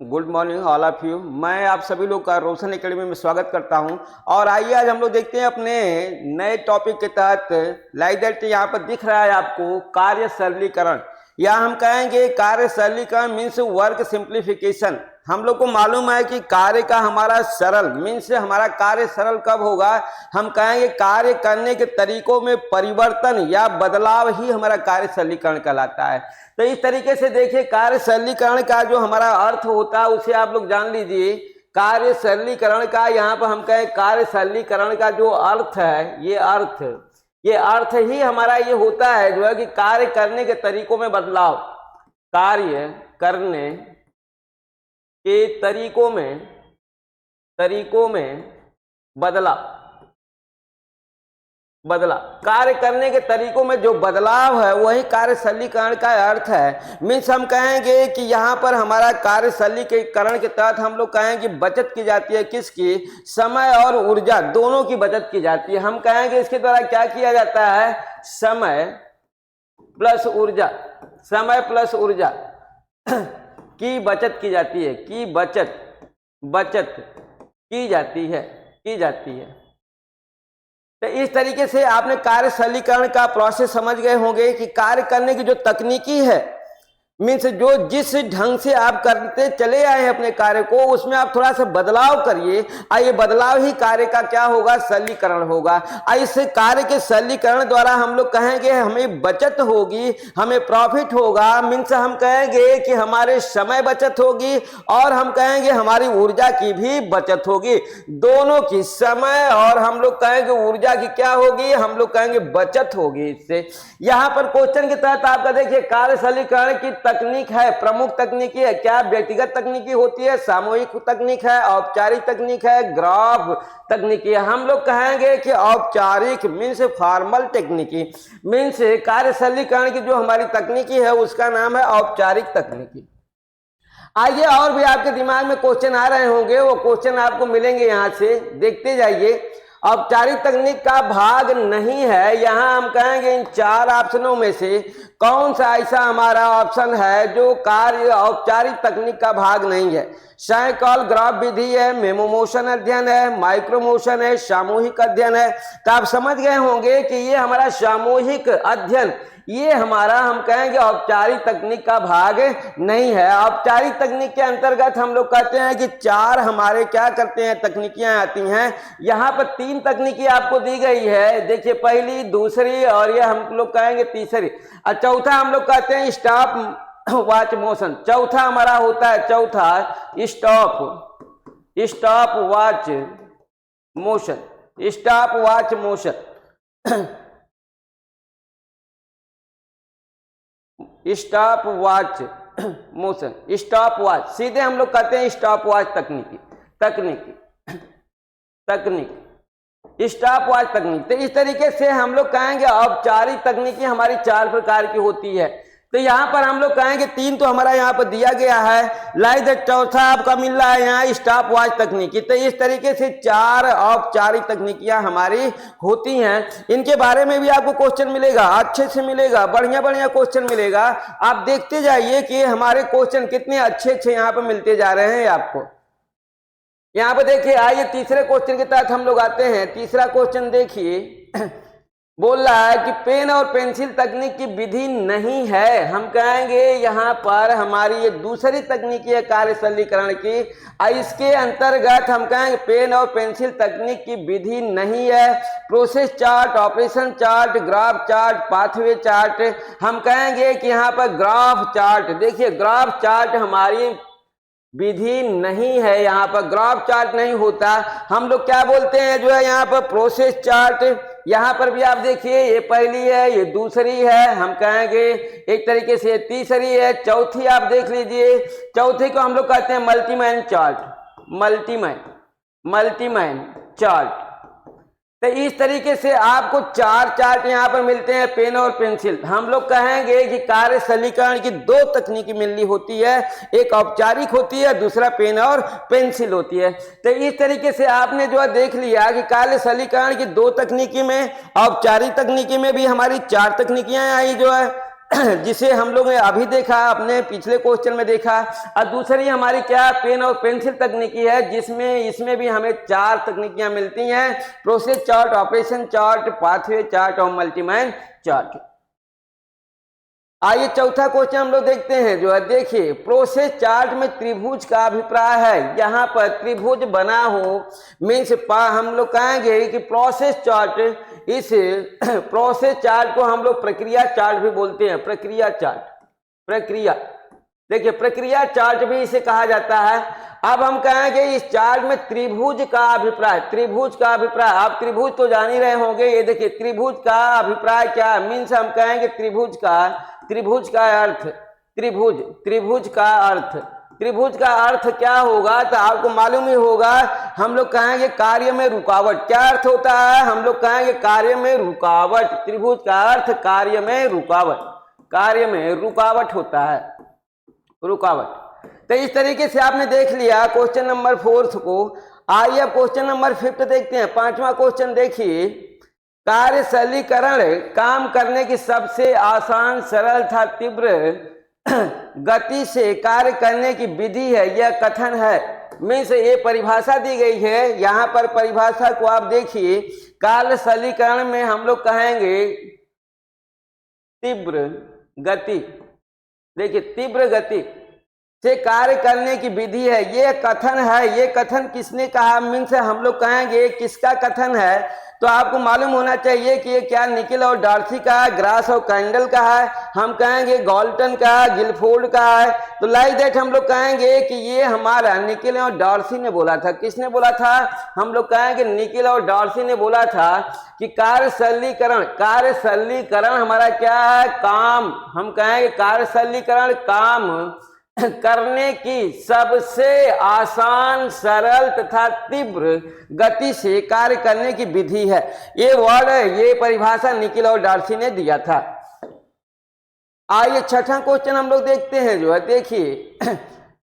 Good morning all of you. मैं आप सभी लोग का रोशन एकेडमी में स्वागत करता हूं। और आइए आज हम लोग देखते हैं अपने नए टॉपिक के तहत। लाइक दैट यहाँ पर दिख रहा है आपको कार्य सरलीकरण, या हम कहेंगे कार्य सरलीकरण मीन्स वर्क सिंप्लीफिकेशन। हम लोग को मालूम है कि कार्य का हमारा सरल मीन्स हमारा कार्य सरल कब होगा, हम कहेंगे कार्य करने के तरीकों में परिवर्तन या बदलाव ही हमारा कार्य सरलीकरण कहलाता है। तो इस तरीके से देखिए, कार्य सरलीकरण का जो हमारा अर्थ होता है उसे आप लोग जान लीजिए। कार्य सरलीकरण का यहाँ पर हम कहें कार्य सरलीकरण का जो अर्थ है, ये अर्थ ही हमारा ये होता है जो है कि कार्य करने के तरीकों में बदलाव, कार्य करने के तरीकों में बदलाव कार्य करने के तरीकों में जो बदलाव है वही कार्य सरलीकरण का अर्थ है। मीन्स हम कहेंगे कि यहाँ पर हमारा कार्य सरलीकरण के तहत हम लोग कहेंगे बचत की जाती है। किसकी? समय और ऊर्जा दोनों की बचत की जाती है। हम कहेंगे इसके द्वारा क्या किया जाता है, समय प्लस ऊर्जा की बचत की जाती है, की बचत की जाती है। तो इस तरीके से आपने कार्य सरलीकरण का प्रोसेस समझ गए होंगे कि कार्य करने की जो तकनीकी है मीन्स जो जिस ढंग से आप करते चले आए हैं अपने कार्य को, उसमें आप थोड़ा सा बदलाव करिए। ये बदलाव ही कार्य का क्या होगा, सरलीकरण होगा। इस कार्य के सरलीकरण द्वारा हम लोग कहेंगे हमें बचत होगी, हमें प्रॉफिट होगा। मीन्स हम कहेंगे कि हमारे समय बचत होगी और हम कहेंगे हमारी ऊर्जा की भी बचत होगी। दोनों की, समय और हम लोग कहेंगे ऊर्जा की क्या होगी, हम लोग कहेंगे बचत होगी। इससे यहाँ पर क्वेश्चन के तहत आपका देखिए कार्य सरलीकरण की तकनीक है, प्रमुख तकनीकी है क्या, व्यक्तिगत तकनीकी होती है, सामूहिक तकनीक है, औपचारिक तकनीक है, ग्राफ तकनीकी है। हम लोग कहेंगे कि औपचारिक मीन्स फॉर्मल टेक्निकी, मीन्स कार्य सरलीकरण की जो हमारी तकनीकी है उसका नाम है औपचारिक तकनीकी। आइए और भी आपके दिमाग में क्वेश्चन आ रहे होंगे, वो क्वेश्चन आपको मिलेंगे यहाँ से, देखते जाइए। औपचारिक तकनीक का भाग नहीं है, यहाँ हम कहेंगे इन चार ऑप्शनों में से कौन सा ऐसा हमारा ऑप्शन है जो कार्य औपचारिक तकनीक का भाग नहीं है। साइकिल ग्राफ विधि है, मेमो मोशन अध्ययन है, माइक्रो मोशन है, सामूहिक अध्ययन है। तो आप समझ गए होंगे कि ये हमारा सामूहिक अध्ययन, ये हमारा हम कहेंगे औपचारिक तकनीक का भाग नहीं है। औपचारिक तकनीक के अंतर्गत हम लोग कहते हैं कि चार हमारे क्या करते हैं तकनीकियां आती हैं। यहाँ पर तीन तकनीकी आपको दी गई है, देखिए पहली, दूसरी और ये हम लोग कहेंगे तीसरी। और चौथा हम लोग कहते हैं स्टॉप वॉच मोशन। चौथा हमारा होता है, चौथा stop watch motion, stop watch motion, stop watch motion, stop watch, सीधे हम लोग कहते हैं स्टॉप वॉच तकनीकी, स्टॉप वॉच तकनीक। तो इस तरीके से हम लोग कहेंगे औपचारिक तकनीकी हमारी चार प्रकार की होती है। तो यहाँ पर हम लोग कहेंगे तीन तो हमारा यहाँ पर दिया गया है, लाइक दैट चौथा आपका मिल रहा है यहाँ स्टॉप वॉच तकनीकी। तो इस तरीके से चार औपचारिक तकनीकियां हमारी होती हैं। इनके बारे में भी आपको क्वेश्चन मिलेगा, अच्छे से मिलेगा, बढ़िया क्वेश्चन मिलेगा। आप देखते जाइए कि हमारे क्वेश्चन कितने अच्छे यहाँ पर मिलते जा रहे हैं आपको। यहाँ पर देखिए, आइए तीसरे क्वेश्चन के तहत हम लोग आते हैं। तीसरा क्वेश्चन देखिए, बोल रहा है कि पेन और पेंसिल तकनीक की विधि नहीं है। हम कहेंगे यहाँ पर हमारी ये दूसरी तकनीकी है कार्य सरलीकरण की। इसके अंतर्गत हम कहेंगे पेन और पेंसिल तकनीक की विधि नहीं है। Process chart, operation chart, graph chart, pathway chart. हम कहेंगे कि यहाँ पर ग्राफ चार्ट, देखिए ग्राफ चार्ट हमारी विधि नहीं है। यहाँ पर ग्राफ चार्ट नहीं होता, हम लोग क्या बोलते हैं जो है यहाँ पर प्रोसेस चार्ट। यहाँ पर भी आप देखिए ये पहली है, ये दूसरी है, हम कहेंगे एक तरीके से तीसरी है, चौथी आप देख लीजिए। चौथी को हम लोग कहते हैं मल्टीमैन चार्ट। तो इस तरीके से आपको चार चार्ट यहाँ पर मिलते हैं, पेन और पेंसिल। हम लोग कहेंगे कि कार्य सरलीकरण की दो तकनीकी मिलनी होती है, एक औपचारिक होती है, दूसरा पेन और पेंसिल होती है। तो इस तरीके से आपने जो है देख लिया कि कार्य सरलीकरण की दो तकनीकी में, औपचारिक तकनीकी में भी हमारी चार तकनीकियां आई जो है। जिसे हम लोग ने अभी देखा, अपने पिछले क्वेश्चन में देखा। और दूसरी हमारी क्या, पेन और पेंसिल तकनीकी है, जिसमें इसमें भी हमें 4 तकनीकियां मिलती हैं, process chart, operation chart, pathway chart और मल्टीमैन चार्ट। आइए चौथा क्वेश्चन हम लोग देखते हैं, जो है देखिए, प्रोसेस चार्ट में त्रिभुज का अभिप्राय है। यहाँ पर त्रिभुज बना हो मीन्स हम लोग कहेंगे कि प्रोसेस चार्ट, इस प्रोसेस चार्ट को हम लोग प्रक्रिया चार्ट भी बोलते हैं। प्रक्रिया चार्ट, प्रक्रिया, देखिए प्रक्रिया चार्ट भी इसे कहा जाता है। अब हम कहेंगे इस चार्ट में त्रिभुज का अभिप्राय, त्रिभुज का अभिप्राय, आप त्रिभुज तो जान ही रहे होंगे। ये देखिए त्रिभुज का अभिप्राय क्या है, मीन्स हम कहेंगे त्रिभुज का अर्थ, त्रिभुज का अर्थ, त्रिभुज का अर्थ क्या होगा, तो आपको मालूम ही होगा। हम लोग कहेंगे कार्य में रुकावट। क्या अर्थ होता है, हम लोग कहेंगे कार्य में रुकावट। त्रिभुज का अर्थ कार्य में रुकावट, कार्य में रुकावट होता है, रुकावट। तो इस तरीके से आपने देख लिया क्वेश्चन नंबर 4 को। आइए अब क्वेश्चन नंबर 5 देखते हैं। 5वां क्वेश्चन देखिए, कार्य सरलीकरण काम करने की सबसे आसान, सरल तथा तीव्र गति से कार्य करने की विधि है, यह कथन है। मीन्स ये परिभाषा दी गई है। यहाँ पर परिभाषा को आप देखिए, कार्य सरलीकरण में हम लोग कहेंगे तीव्र गति, देखिए तीव्र गति से कार्य करने की विधि है, ये कथन है। ये कथन किसने कहा, मीन्स हम लोग कहेंगे किसका कथन है, तो आपको मालूम होना चाहिए कि ये क्या निकिल और डार्सी का है, ग्रास और कैंडल का है, हम कहेंगे गॉल्टन का है, गिलफोर्ड का है। तो लाइक दैट हम लोग कहेंगे कि ये हमारा निकिल और डार्सी ने बोला था। किसने बोला था, हम लोग कहेंगे निकिल और डार्सी ने बोला था कि कार्य सरलीकरण, कार्य सरलीकरण हमारा क्या है, काम, हम कहेंगे कार्य सरलीकरण काम करने की सबसे आसान, सरल तथा तीव्र गति से कार्य करने की विधि है। ये वर्ड, ये परिभाषा निकिल और डार्सी ने दिया था। आइए 6वां क्वेश्चन हम लोग देखते हैं, जो है देखिए,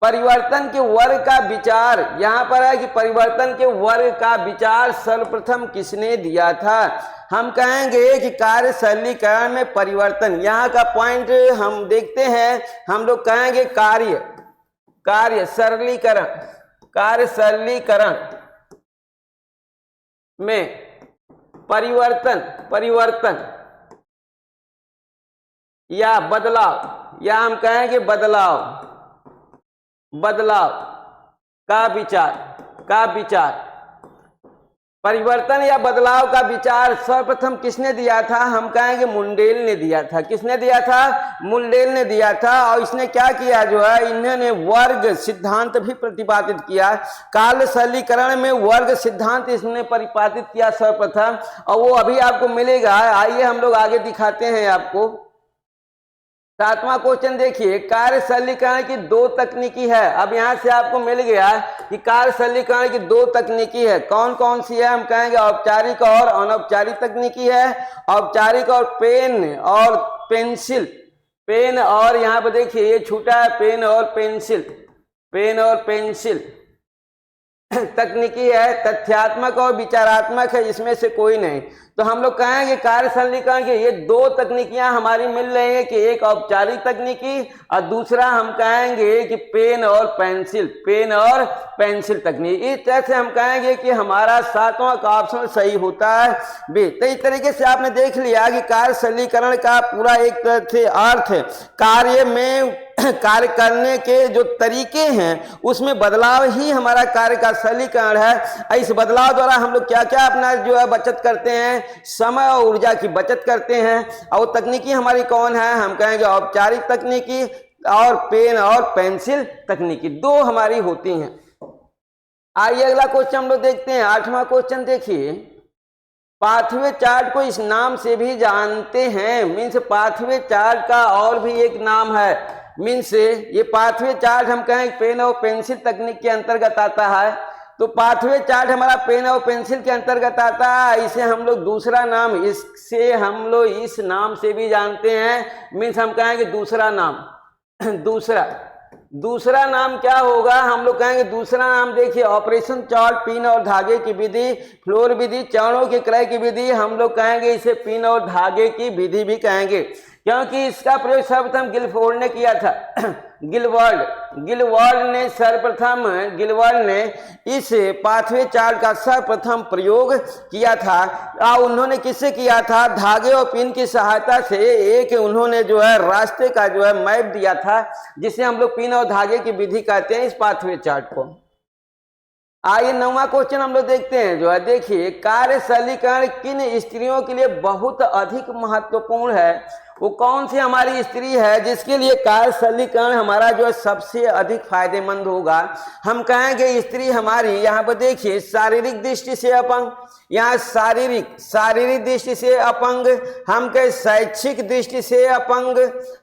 परिवर्तन के वर्ग का विचार, यहां पर है कि परिवर्तन के वर्ग का विचार सर्वप्रथम किसने दिया था। हम कहेंगे कि कार्य सरलीकरण में परिवर्तन, यहाँ का पॉइंट हम देखते हैं। हम लोग कहेंगे कार्य सरलीकरण, कार्य सरलीकरण में परिवर्तन या बदलाव, या हम कहेंगे बदलाव का विचार, परिवर्तन या बदलाव का विचार सर्वप्रथम किसने दिया था, हम कहेंगे मुंडेल ने दिया था। किसने दिया था, मुंडेल ने दिया था। और इसने क्या किया, जो है इन्होंने वर्ग सिद्धांत भी प्रतिपादित किया। कार्य सरलीकरण में वर्ग सिद्धांत इसने प्रतिपादित किया सर्वप्रथम, और वो अभी आपको मिलेगा। आइए हम लोग आगे दिखाते हैं आपको। 7वां क्वेश्चन देखिए, कार्य सरलीकरण की 2 तकनीकी है। अब यहां से आपको मिल गया कि कार्य सरलीकरण की 2 तकनीकी है। कौन कौन सी है, हम कहेंगे औपचारिक और अनौपचारिक तकनीकी है। औपचारिक और पेन और पेंसिल, पेन और यहाँ पर देखिए ये छूटा है, पेन और पेंसिल तकनीकी है। तथ्यात्मक और विचारात्मक है, इसमें से कोई नहीं। तो हम लोग कहेंगे कार्य सरलीकरण की ये 2 तकनीकियां हमारी मिल रही है, कि एक औपचारिक तकनीकी और दूसरा हम कहेंगे कि पेन और पेंसिल तकनीक। इस तरह से हम कहेंगे कि हमारा 7वां का ऑप्शन सही होता है बी। तो इस तरीके से आपने देख लिया कि कार्य सरलीकरण का पूरा एक तरह से अर्थ कार्य में कार्य करने के जो तरीके हैं उसमें बदलाव ही हमारा कार्य का सरलीकरण है। इस बदलाव द्वारा हम लोग क्या क्या अपना जो है बचत करते हैं, समय और ऊर्जा की बचत करते हैं। और तकनीकी हमारी कौन है, हम कहेंगे औपचारिक तकनीकी और पेन और पेंसिल तकनीकी, 2 हमारी होती हैं। आइए अगला क्वेश्चन हम लोग देखते हैं। 8वां क्वेश्चन देखिए, पाथवे चार्ट को इस नाम से भी जानते हैं। मीन्स पाथवे चार्ट का और भी एक नाम है। मीन्स ये पाथवे चार्ट हम कहें पेन और पेंसिल तकनीक के अंतर्गत आता है। तो पाथवे चार्ट हमारा पेन और पेंसिल के अंतर्गत आता है। इसे हम लोग दूसरा नाम, इससे हम लोग इस नाम से भी जानते हैं। मीन्स हम कहेंगे दूसरा नाम, दूसरा नाम क्या होगा, हम लोग कहेंगे दूसरा नाम देखिए ऑपरेशन चार्ट, पिन और धागे की विधि, फ्लोर विधि, चरणों के क्रय की विधि, हम लोग कहेंगे इसे पिन और धागे की विधि भी कहेंगे। क्योंकि इसका प्रयोग सर्वप्रथम गिलफोर्ड ने किया था। गिलवर्ड ने इस पाथवे चार्ट का सर्वप्रथम प्रयोग किया था। उन्होंने किससे किया था? धागे और पिन की सहायता से एक उन्होंने जो है रास्ते का जो है मैप दिया था, जिसे हम लोग पिन और धागे की विधि कहते हैं इस पाथवे चार्ट को। आइए 9वां क्वेश्चन हम लोग देखते हैं जो है, देखिए कार्य सरलीकरण किन स्त्रियों के लिए बहुत अधिक महत्वपूर्ण है? वो कौन सी हमारी स्त्री है जिसके लिए कार्य सरलीकरण हमारा जो है सबसे अधिक फायदेमंद होगा? हम कहेंगे स्त्री हमारी, यहाँ पर देखिए, शारीरिक दृष्टि से अपंग, यहाँ शारीरिक दृष्टि से अपंग, हम कहें शैक्षिक दृष्टि से अपंग,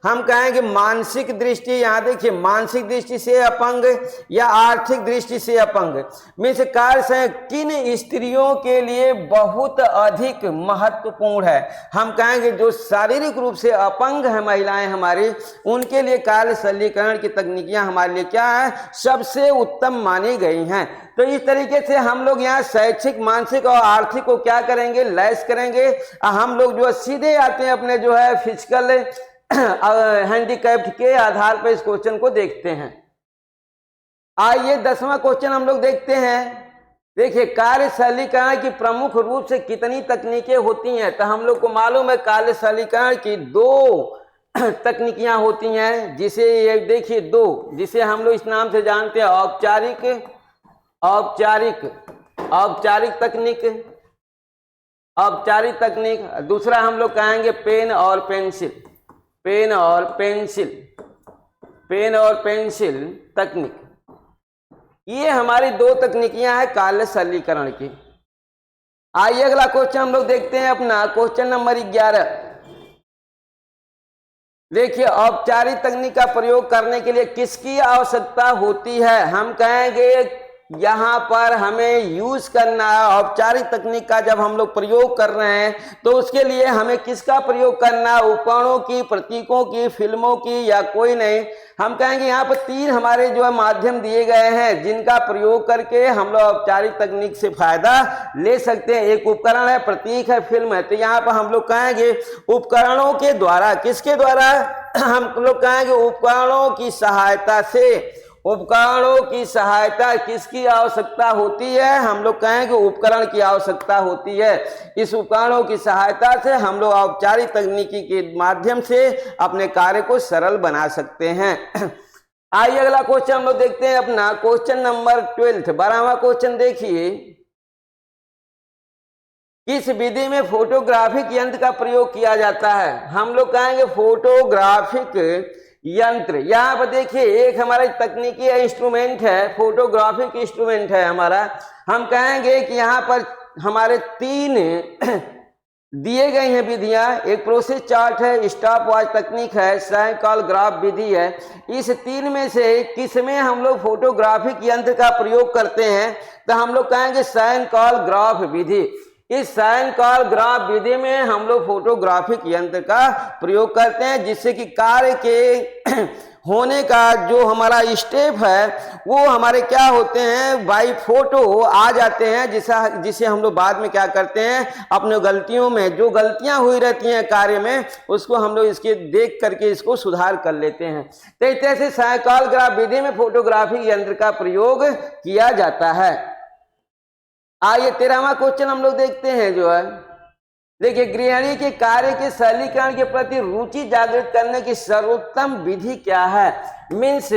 हम कहेंगे मानसिक दृष्टि, यहाँ देखिए मानसिक दृष्टि से अपंग या आर्थिक दृष्टि से अपंग में से कार्य किन स्त्रियों के लिए बहुत अधिक महत्वपूर्ण है? हम कहेंगे जो शारीरिक रूप से अपंग है महिलाएं हमारी, उनके लिए कार्य सरलीकरण की तकनीकियां हमारे लिए क्या है? सबसे उत्तम मानी गई हैं। तो इस तरीके से हम लोग यहाँ शैक्षिक, मानसिक और आर्थिक को क्या करेंगे? लैस करेंगे। हम लोग जो है सीधे आते हैं अपने जो है फिजिकल हैंडीकैप्ड के आधार पर इस क्वेश्चन को देखते हैं। आइए 10वां क्वेश्चन हम लोग देखते हैं। देखिए कार्य सरलीकरण की प्रमुख रूप से कितनी तकनीकें होती हैं? तो हम लोग को मालूम है कार्य सरलीकरण की 2 तकनीकियां होती हैं, जिसे ये देखिए 2, जिसे हम लोग इस नाम से जानते हैं औपचारिक तकनीक। दूसरा हम लोग कहेंगे पेन और पेंसिल तकनीक। ये हमारी 2 तकनीकियां हैं कार्य सरलीकरण की। आइए अगला क्वेश्चन हम लोग देखते हैं अपना, क्वेश्चन नंबर 11। देखिए औपचारिक तकनीक का प्रयोग करने के लिए किसकी आवश्यकता होती है? हम कहेंगे यहाँ पर हमें यूज करना है औपचारिक तकनीक का। जब हम लोग प्रयोग कर रहे हैं तो उसके लिए हमें किसका प्रयोग करना है? उपकरणों की, प्रतीकों की, फिल्मों की, या कोई नहीं? हम कहेंगे यहाँ पर 3 हमारे जो है माध्यम दिए गए हैं जिनका प्रयोग करके हम लोग औपचारिक तकनीक से फायदा ले सकते हैं। एक उपकरण है, प्रतीक है, फिल्म है। तो यहाँ पर हम लोग कहेंगे उपकरणों के द्वारा, किसके द्वारा? हम लोग कहेंगे उपकरणों की सहायता किसकी आवश्यकता होती है? हम लोग कहेंगे उपकरण की आवश्यकता होती है। इस उपकरणों की सहायता से हम लोग औपचारिक तकनीकी के माध्यम से अपने कार्य को सरल बना सकते हैं। आइए अगला क्वेश्चन हम लोग देखते हैं अपना, क्वेश्चन नंबर 12वां क्वेश्चन देखिए, किस विधि में फोटोग्राफिक यंत्र का प्रयोग किया जाता है? हम लोग कहेंगे फोटोग्राफिक यंत्र। यहाँ पर देखिए एक हमारा तकनीकी इंस्ट्रूमेंट है, फोटोग्राफिक इंस्ट्रूमेंट है हमारा। हम कहेंगे कि यहाँ पर हमारे 3 दिए गए हैं विधियां। एक प्रोसेस चार्ट है, स्टॉप वॉच तकनीक है, साइकिल ग्राफ विधि है। इस 3 में से किस में हम लोग फोटोग्राफिक यंत्र का प्रयोग करते हैं? तो हम लोग कहेंगे साइकिल ग्राफ विधि। इस साइकिल ग्राफ विधि में हम लोग फोटोग्राफिक यंत्र का प्रयोग करते हैं, जिससे कि कार्य के होने का जो हमारा स्टेप है वो हमारे क्या होते हैं? बाई फोटो आ जाते हैं, जिसे हम लोग बाद में क्या करते हैं? अपने गलतियों में जो गलतियां हुई रहती हैं कार्य में, उसको हम लोग इसके देख करके इसको सुधार कर लेते हैं। तो इस तरह से साइकिल ग्राफ विधि में फोटोग्राफिक यंत्र का प्रयोग किया जाता है। आइए 13वां क्वेश्चन हम लोग देखते हैं जो है, देखिए गृहिणी के कार्य के सरलीकरण के प्रति रुचि जागृत करने की सर्वोत्तम विधि क्या है? मीन्स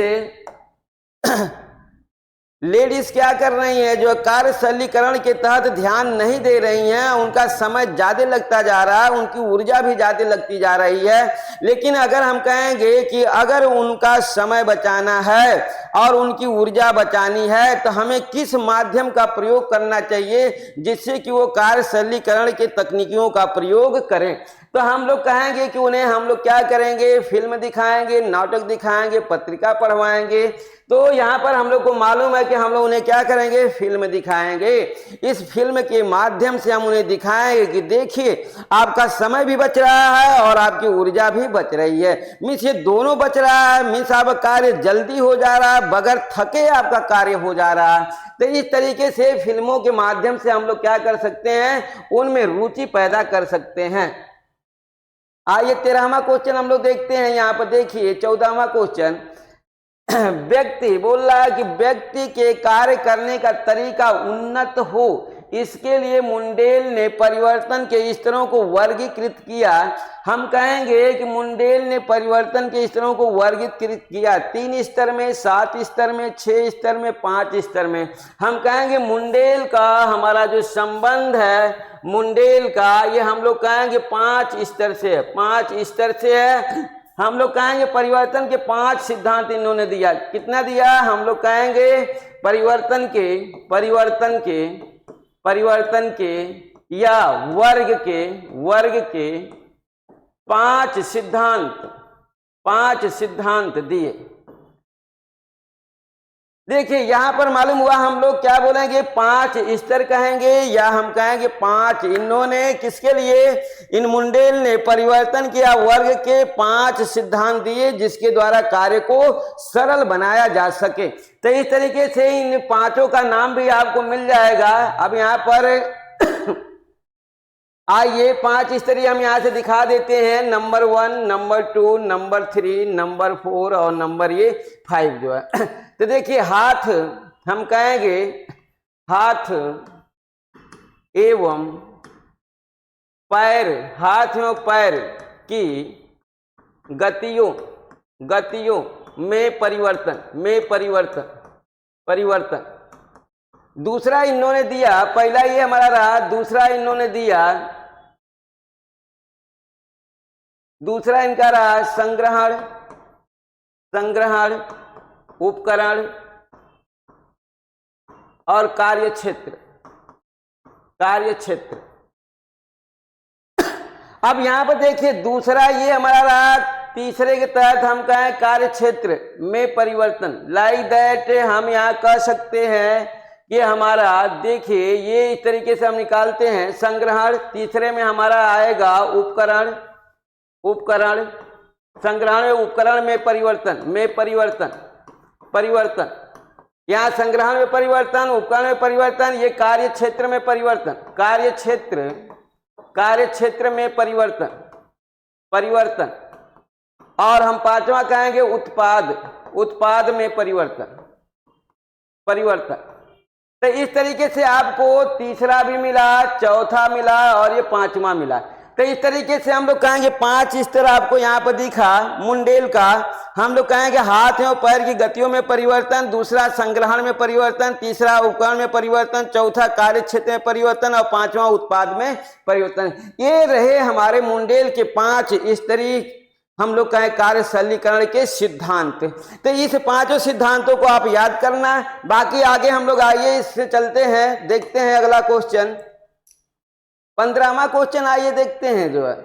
लेडीज क्या कर रही हैं? जो कार्य सरलीकरण के तहत ध्यान नहीं दे रही हैं, उनका समय ज्यादा लगता जा रहा है, उनकी ऊर्जा भी ज्यादा लगती जा रही है। लेकिन अगर हम कहेंगे कि अगर उनका समय बचाना है और उनकी ऊर्जा बचानी है तो हमें किस माध्यम का प्रयोग करना चाहिए जिससे कि वो कार्य सरलीकरण के तकनीकियों का प्रयोग करें? तो हम लोग कहेंगे कि उन्हें हम लोग क्या करेंगे? फिल्म दिखाएंगे, नाटक दिखाएंगे, पत्रिका पढ़वाएंगे। तो यहाँ पर हम लोग को मालूम है कि हम लोग उन्हें क्या करेंगे? फिल्म दिखाएंगे। इस फिल्म के माध्यम से हम उन्हें दिखाएंगे कि देखिए आपका समय भी बच रहा है और आपकी ऊर्जा भी बच रही है। मीन्स ये दोनों बच रहा है। मीन्स आपका कार्य जल्दी हो जा रहा है, बगैर थके आपका कार्य हो जा रहा है। तो इस तरीके से फिल्मों के माध्यम से हम लोग क्या कर सकते हैं? उनमें रुचि पैदा कर सकते हैं। आइए 13वां क्वेश्चन हम लोग देखते हैं। यहाँ पर देखिए 14वां क्वेश्चन, व्यक्ति बोल रहा है कि व्यक्ति के कार्य करने का तरीका उन्नत हो, इसके लिए मुंडेल ने परिवर्तन के स्तरों को वर्गीकृत किया। हम कहेंगे कि मुंडेल ने परिवर्तन के स्तरों को वर्गीकृत किया 3 स्तर में, 7 स्तर में, 6 स्तर में, 5 स्तर में। हम कहेंगे मुंडेल का हमारा जो संबंध है मुंडेल का, ये हम लोग कहेंगे 5 स्तर से है, 5 स्तर से है। हम लोग कहेंगे परिवर्तन के 5 सिद्धांत इन्होंने दिया। कितना दिया? हम लोग कहेंगे परिवर्तन के या वर्ग के 5 सिद्धांत दिए। देखिए यहां पर मालूम हुआ हम लोग क्या बोलेंगे, 5 स्तर कहेंगे या हम कहेंगे 5। इन्होंने किसके लिए, इन मुंडेल ने परिवर्तन किया वर्ग के 5 सिद्धांत दिए जिसके द्वारा कार्य को सरल बनाया जा सके। तो इस तरीके से इन 5 का नाम भी आपको मिल जाएगा। अब यहाँ पर आइए 5 स्तरीय हम यहां से दिखा देते हैं, नंबर 1, नंबर 2, नंबर 3, नंबर 4 और नंबर 5 जो है। तो देखिए हाथ, हम कहेंगे हाथ एवं पैर, हाथ एवं पैर की गतियों में परिवर्तन। दूसरा इन्होंने दिया, पहला ये हमारा रहा, दूसरा इन्होंने दिया, दूसरा इनका रहा संग्रहण, उपकरण और कार्यक्षेत्र। अब यहां पर देखिए दूसरा ये हमारा रहा, तीसरे के तहत हम कहें कार्यक्षेत्र में परिवर्तन। लाइक दैट हम यहां कह सकते हैं कि हमारा देखिए ये इस तरीके से हम निकालते हैं, संग्रहण, तीसरे में हमारा आएगा उपकरण, संग्रहण उपकरण में परिवर्तन, यहाँ संग्रहण में परिवर्तन, उपकरण में परिवर्तन, ये कार्य क्षेत्र में परिवर्तन, कार्यक्षेत्र में परिवर्तन। और हम 5वां कहेंगे उत्पाद में परिवर्तन। तो इस तरीके से आपको तीसरा भी मिला, चौथा मिला और ये 5वां मिला। तो इस तरीके से हम लोग कहेंगे 5 स्तर आपको यहाँ पर दिखा मुंडेल का। हम लोग कहेंगे हाथ एवं पैर की गतियों में परिवर्तन, दूसरा संग्रहण में परिवर्तन, तीसरा उपकरण में परिवर्तन, चौथा कार्य क्षेत्र में परिवर्तन और 5वां उत्पाद में परिवर्तन। ये रहे हमारे मुंडेल के 5 स्तरीय हम लोग कहें कार्य सरलीकरण के सिद्धांत। तो इस 5 सिद्धांतों को आप याद करना। बाकी आगे हम लोग आइए इससे चलते हैं, देखते हैं अगला क्वेश्चन, 15वां क्वेश्चन आइए देखते हैं जो है।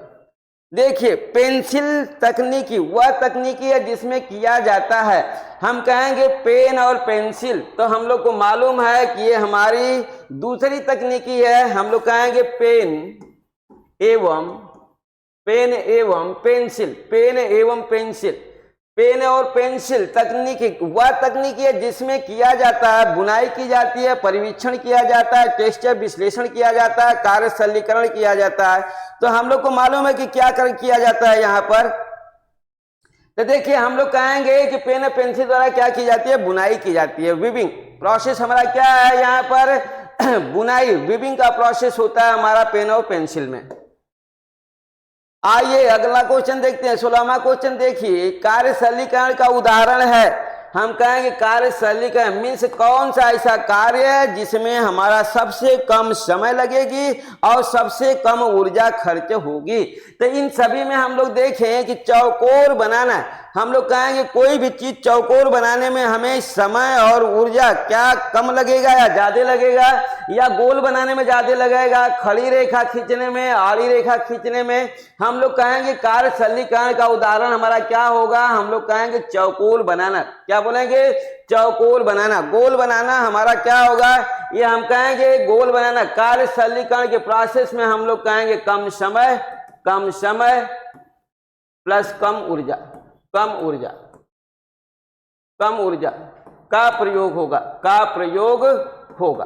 देखिए पेंसिल तकनीकी वह तकनीकी है जिसमें किया जाता है, हम कहेंगे पेन और पेंसिल। तो हम लोग को मालूम है कि ये हमारी दूसरी तकनीकी है। हम लोग कहेंगे पेन एवं पेंसिल। पेन और पेंसिल तकनीकी वह तकनीकी है जिसमें किया जाता है, बुनाई की जाती है, परीक्षण किया जाता है, टेक्सचर विश्लेषण किया जाता है, कार्य सरलीकरण किया जाता है। तो हम लोग को मालूम है कि क्या किया जाता है यहाँ पर। तो देखिए हम लोग कहेंगे कि पेन और पेंसिल द्वारा क्या की जाती है, बुनाई की जाती है। विबिंग प्रोसेस हमारा क्या है यहाँ पर बुनाई, विबिंग का प्रोसेस होता है हमारा पेन और पेंसिल में। आइए अगला क्वेश्चन देखते हैं, 16वां क्वेश्चन देखिए, कार्य सरलीकरण का उदाहरण है। हम कहेंगे कार्य सरलीकरण मीन्स कौन सा ऐसा कार्य है जिसमें हमारा सबसे कम समय लगेगी और सबसे कम ऊर्जा खर्च होगी। तो इन सभी में हम लोग देखें कि चौकोर बनाना, हम लोग कहेंगे कोई भी चीज चौकोर बनाने में हमें समय और ऊर्जा क्या कम लगेगा या ज्यादा लगेगा, या गोल बनाने में ज्यादा लगेगा, खड़ी रेखा खींचने में, आड़ी रेखा खींचने में। हम लोग कहेंगे कार्य सरलीकरण का उदाहरण हमारा क्या होगा, हम लोग कहेंगे चौकोर बनाना। क्या बोलेंगे, चौकोर बनाना। गोल बनाना हमारा क्या होगा, ये हम कहेंगे गोल बनाना। कार्य सरलीकरण के प्रोसेस में हम लोग कहेंगे कम समय प्लस कम ऊर्जा का प्रयोग होगा।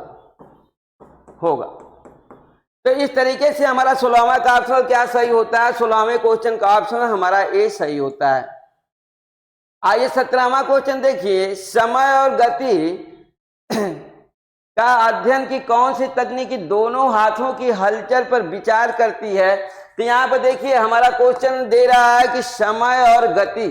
तो इस तरीके से हमारा 16वां का ऑप्शन क्या सही होता है? 16वें क्वेश्चन का ऑप्शन हमारा ए सही होता है। आइए 17वां क्वेश्चन देखिए, समय और गति का अध्ययन की कौन सी तकनीकी दोनों हाथों की हलचल पर विचार करती है? तो यहाँ पर देखिए हमारा क्वेश्चन दे रहा है कि समय और गति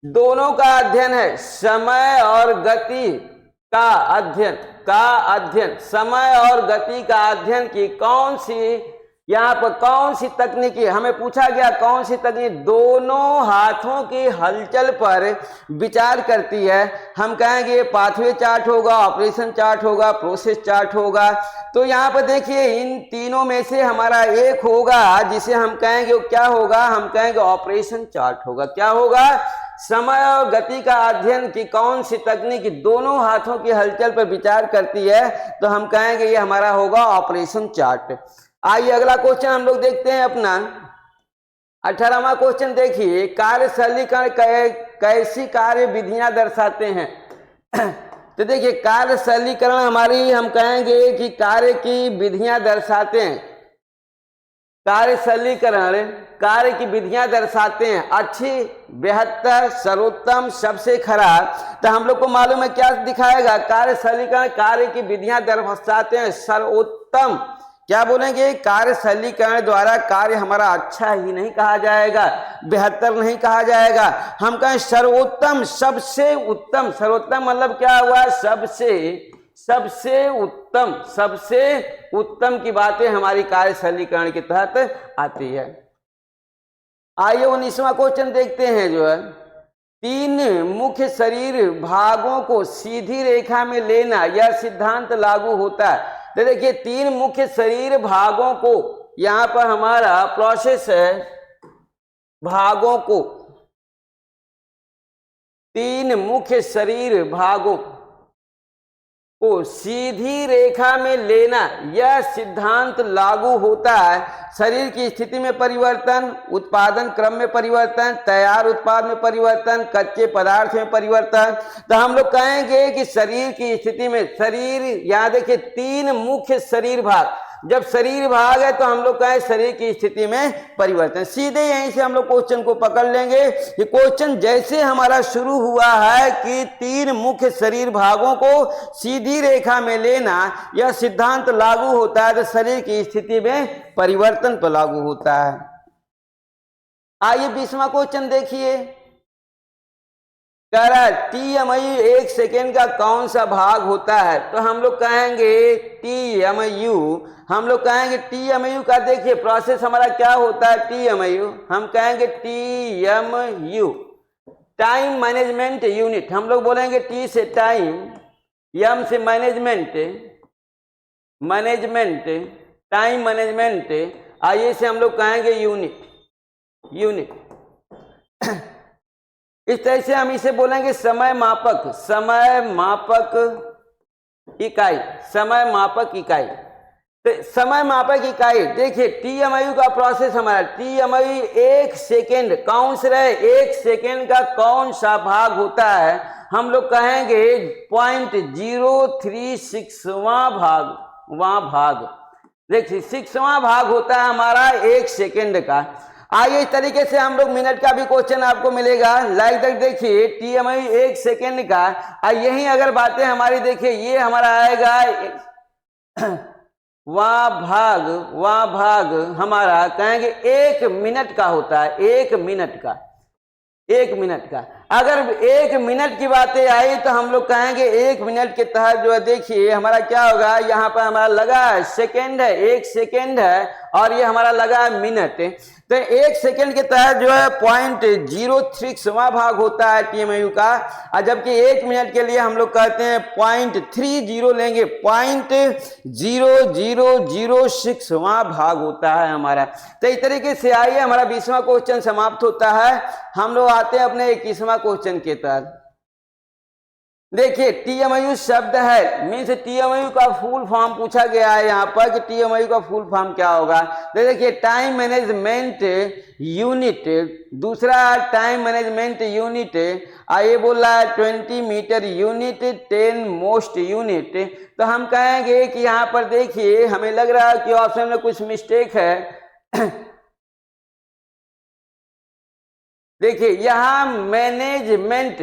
दोनों का अध्ययन है। समय और गति का अध्ययन समय और गति का अध्ययन की कौन सी, यहाँ पर कौन सी तकनीकी हमें पूछा गया, कौन सी तकनीक दोनों हाथों की हलचल पर विचार करती है? हम कहेंगे ये पाथवे चार्ट होगा, ऑपरेशन चार्ट होगा, प्रोसेस चार्ट होगा। तो यहाँ पर देखिए इन तीनों में से हमारा एक होगा जिसे हम कहेंगे वो क्या होगा? हम कहेंगे ऑपरेशन चार्ट होगा। क्या होगा? समय और गति का अध्ययन की कौन सी तकनीक दोनों हाथों की हलचल पर विचार करती है? तो हम कहेंगे ये हमारा होगा ऑपरेशन चार्ट। आइए अगला क्वेश्चन हम लोग देखते हैं अपना 18वां क्वेश्चन देखिए, कार्य सरलीकरण कैसी कार्य विधियां दर्शाते हैं? तो देखिए कार्य सरलीकरण हमारी हम कहेंगे कि कार्य की विधियां दर्शाते हैं। कार्य सरलीकरण कार्य की विधियां दर्शाते हैं। अच्छी, बेहतर, सर्वोत्तम, सबसे खराब। तो हम लोग को मालूम है क्या दिखाएगा? कार्य सरलीकरण कार्य की विधियां दर्शाते हैं सर्वोत्तम। क्या बोलेंगे? कार्य सरलीकरण द्वारा कार्य हमारा अच्छा ही नहीं कहा जाएगा, बेहतर नहीं कहा जाएगा, हम कहें सर्वोत्तम, सबसे उत्तम। सर्वोत्तम मतलब क्या हुआ? सबसे उत्तम की बातें हमारी कार्य सरलीकरण के तहत आती है। आइए 19वां क्वेश्चन देखते हैं जो है, तीन मुख्य शरीर भागों को सीधी रेखा में लेना यह सिद्धांत लागू होता है। तो देखिए तीन मुख्य शरीर भागों को, यहां पर हमारा प्रोसेस है भागों को, तीन मुख्य शरीर भागों को सीधी रेखा में लेना यह सिद्धांत लागू होता है। शरीर की स्थिति में परिवर्तन, उत्पादन क्रम में परिवर्तन, तैयार उत्पाद में परिवर्तन, कच्चे पदार्थ में परिवर्तन। तो हम लोग कहेंगे कि शरीर की स्थिति में, शरीर यहाँ देखिए तीन मुख्य शरीर भाग, जब शरीर भाग है तो हम लोग कहें शरीर की स्थिति में परिवर्तन। सीधे यहीं से हम लोग क्वेश्चन को पकड़ लेंगे। ये क्वेश्चन जैसे हमारा शुरू हुआ है कि तीन मुख्य शरीर भागों को सीधी रेखा में लेना यह सिद्धांत लागू होता है, तो शरीर की स्थिति में परिवर्तन पर लागू होता है। आइए 20वां क्वेश्चन देखिए, कह रहा है TMU एक सेकेंड का कौन सा भाग होता है? तो हम लोग कहेंगे TMU, हम लोग कहेंगे TMU का देखिए प्रोसेस हमारा क्या होता है? TMU हम कहेंगे TMU टाइम मैनेजमेंट यूनिट। हम लोग बोलेंगे T से टाइम, M से मैनेजमेंट, टाइम मैनेजमेंट, I से हम लोग कहेंगे यूनिट। इस तरह से हम इसे बोलेंगे समय मापक इकाई। तो समय मापक इकाई देखिए TMU का प्रोसेस हमारा, TMU एक सेकेंड, कौन सा रहे? एक सेकेंड का कौन सा भाग होता है? हम लोग कहेंगे 0.036वां भाग। देखिए 6वां भाग होता है हमारा एक सेकेंड का। आइए इस तरीके से हम लोग मिनट का भी क्वेश्चन आपको मिलेगा। लाइक तक देखिए TMU एक सेकेंड का, यही अगर बातें हमारी देखिए ये हमारा आएगा वह भाग हमारा कहेंगे 1 मिनट का होता है, 1 मिनट का। अगर 1 मिनट की बातें आई तो हम लोग कहेंगे 1 मिनट के तहत जो है देखिए हमारा क्या होगा, यहाँ पर हमारा लगा है सेकेंड है, 1 सेकेंड है और ये हमारा लगा है मिनट। तो 1 सेकेंड के तहत जो है 0.036वां भाग होता है TMU का, और जबकि 1 मिनट के लिए हम लोग कहते हैं 0.30 लेंगे, 0.0006वां भाग होता है हमारा। तो इस तरीके से आइए हमारा 20वां क्वेश्चन समाप्त होता है। हम लोग आते हैं अपने 21वां क्वेश्चन के तहत। देखिए टीएमयू शब्द है, मीन्स टीएमयू का फुल फॉर्म पूछा गया है यहाँ पर कि टीएमयू का फुल फॉर्म क्या होगा। तो देखिए टाइम मैनेजमेंट यूनिट, दूसरा टाइम मैनेजमेंट यूनिट, ये बोल रहा है 20 मीटर यूनिट, 10 मोस्ट यूनिट। तो हम कहेंगे कि यहाँ पर देखिए हमें लग रहा है कि ऑप्शन में कुछ मिस्टेक है। देखिए यहाँ मैनेजमेंट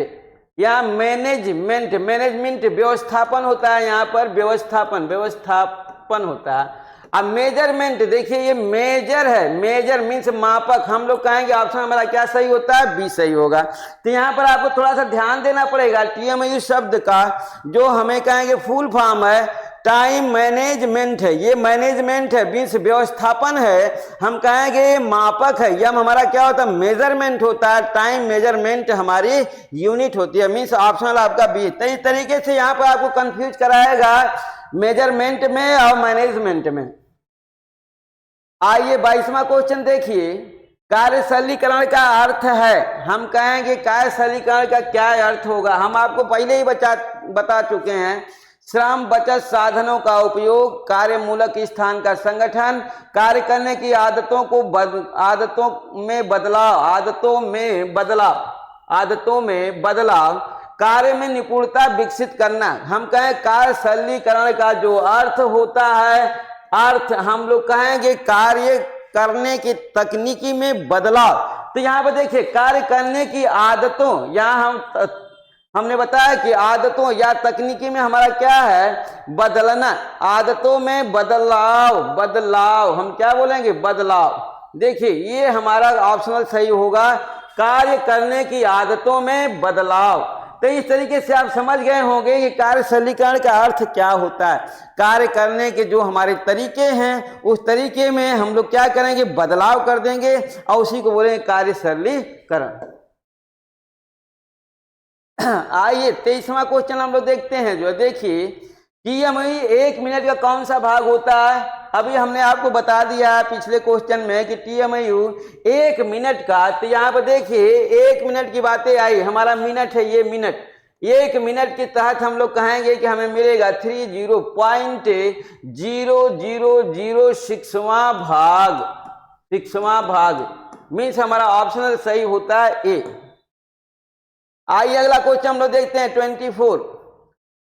व्यवस्थापन होता है, यहाँ पर व्यवस्थापन होता है। अब मेजरमेंट, देखिए ये मेजर है, मेजर मीन्स मापक, हम लोग कहेंगे ऑप्शन हमारा क्या सही होता है, बी सही होगा। तो यहाँ पर आपको थोड़ा सा ध्यान देना पड़ेगा, टीएमयू शब्द का जो हमें कहेंगे फुल फॉर्म है टाइम मैनेजमेंट है, ये मैनेजमेंट है मीन्स व्यवस्थापन है, हम कहेंगे मापक है, यह हमारा क्या होता है, मेजरमेंट होता है, टाइम मेजरमेंट हमारी यूनिट होती है, मीन्स ऑप्शनल आपका बी। तो इस तरीके से यहाँ पर आपको कंफ्यूज कराएगा मेजरमेंट में और मैनेजमेंट में। आइए 22वां क्वेश्चन देखिए, कार्य सरलीकरण का अर्थ है, हम कहेंगे कार्य सरलीकरण का क्या अर्थ होगा। हम आपको पहले ही बता चुके हैं, श्रम बचत साधनों का उपयोग, कार्य मूलक स्थान का संगठन, कार्य करने की आदतों में बदलाव, कार्य में निपुणता विकसित करना। हम कहें कार्य सरलीकरण का जो अर्थ होता है, अर्थ हम लोग कहेंगे कार्य करने की तकनीकी में बदलाव। तो यहाँ पर देखिए कार्य करने की आदतों, यहाँ हमने बताया कि आदतों या तकनीकी में हमारा क्या है, बदलना, आदतों में बदलाव हम क्या बोलेंगे, बदलाव। देखिए ये हमारा ऑप्शनल सही होगा, कार्य करने की आदतों में बदलाव। तो इस तरीके से आप समझ गए होंगे कि कार्य सरलीकरण का अर्थ क्या होता है। कार्य करने के जो हमारे तरीके हैं उस तरीके में हम लोग क्या करेंगे, बदलाव कर देंगे और उसी को बोलेंगे कार्य सरलीकरण। आइए 23वां क्वेश्चन हम लोग देखते हैं। जो देखिए टीएमयू 1 मिनट का कौन सा भाग होता है। अभी हमने आपको बता दिया पिछले क्वेश्चन में कि टीएमयू 1 मिनट का, तो यहाँ पर देखिए 1 मिनट की बातें आई, हमारा मिनट है ये मिनट, 1 मिनट के तहत हम लोग कहेंगे कि हमें मिलेगा 30.0006वां भाग, मीन्स हमारा ऑप्शनल सही होता है ए। आइए अगला क्वेश्चन हम लोग देखते हैं 24।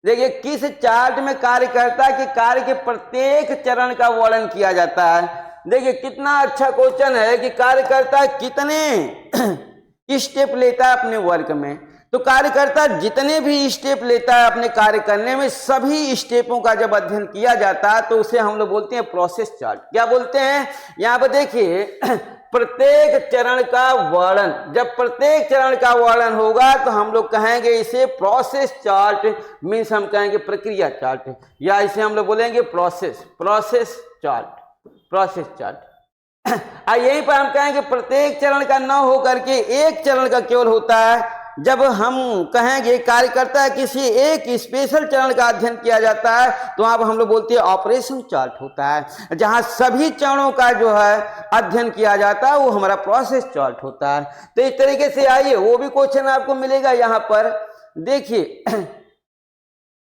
देखिए किस चार्ट में कार्यकर्ता के कार्य के प्रत्येक चरण का वर्णन किया जाता है। देखिए कितना अच्छा क्वेश्चन है कि कार्यकर्ता कितने स्टेप लेता है अपने वर्क में। तो कार्यकर्ता जितने भी स्टेप लेता है अपने कार्य करने में, सभी स्टेपों का जब अध्ययन किया जाता है तो उसे हम लोग बोलते हैं प्रोसेस चार्ट। क्या बोलते हैं, यहाँ पर देखिए प्रत्येक चरण का वर्णन, जब प्रत्येक चरण का वर्णन होगा तो हम लोग कहेंगे इसे प्रोसेस चार्ट, मीन्स हम कहेंगे प्रक्रिया चार्ट, या इसे हम लोग बोलेंगे प्रोसेस चार्ट। यहीं पर हम कहेंगे प्रत्येक चरण का न हो करके एक चरण का केवल होता है। जब हम कहेंगे कार्यकर्ता किसी एक स्पेशल चरण का अध्ययन किया जाता है तो वहां पर हम लोग बोलते हैं ऑपरेशन चार्ट होता है। जहां सभी चरणों का जो है अध्ययन किया जाता है वो हमारा प्रोसेस चार्ट होता है। तो इस तरीके से आइए वो भी क्वेश्चन आपको मिलेगा यहाँ पर। देखिए